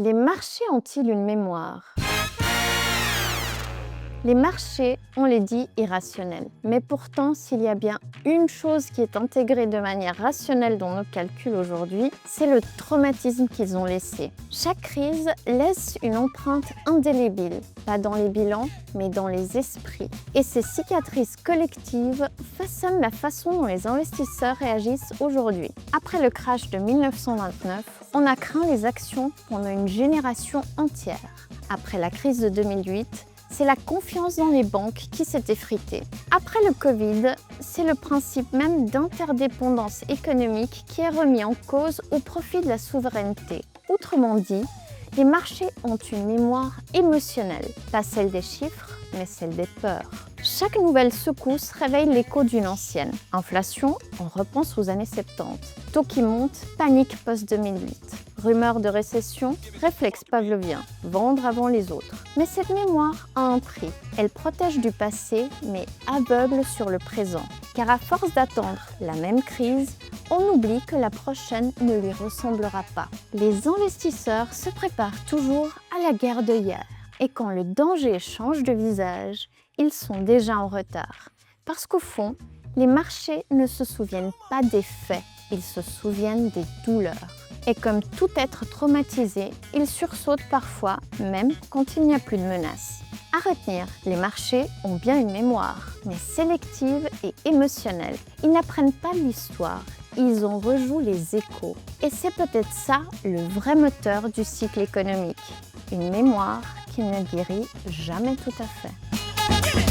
Les marchés ont-ils une mémoire? Les marchés, on les dit irrationnels. Mais pourtant, s'il y a bien une chose qui est intégrée de manière rationnelle dans nos calculs aujourd'hui, c'est le traumatisme qu'ils ont laissé. Chaque crise laisse une empreinte indélébile, pas dans les bilans, mais dans les esprits. Et ces cicatrices collectives façonnent la façon dont les investisseurs réagissent aujourd'hui. Après le crash de 1929, on a craint les actions pendant une génération entière. Après la crise de 2008, c'est la confiance dans les banques qui s'est effritée. Après le Covid, c'est le principe même d'interdépendance économique qui est remis en cause au profit de la souveraineté. Autrement dit, les marchés ont une mémoire émotionnelle, pas celle des chiffres, mais celle des peurs. Chaque nouvelle secousse réveille l'écho d'une ancienne. Inflation, on repense aux années 70. Taux qui monte, panique post-2008. Rumeur de récession, réflexe pavlovien, vendre avant les autres. Mais cette mémoire a un prix. Elle protège du passé, mais aveugle sur le présent. Car à force d'attendre la même crise, on oublie que la prochaine ne lui ressemblera pas. Les investisseurs se préparent toujours à la guerre de hier. Et quand le danger change de visage, ils sont déjà en retard. Parce qu'au fond, les marchés ne se souviennent pas des faits, ils se souviennent des douleurs. Et comme tout être traumatisé, ils sursautent parfois, même quand il n'y a plus de menace. À retenir, les marchés ont bien une mémoire, mais sélective et émotionnelle. Ils n'apprennent pas l'histoire, ils en rejouent les échos. Et c'est peut-être ça le vrai moteur du cycle économique. Une mémoire qui ne guérit jamais tout à fait.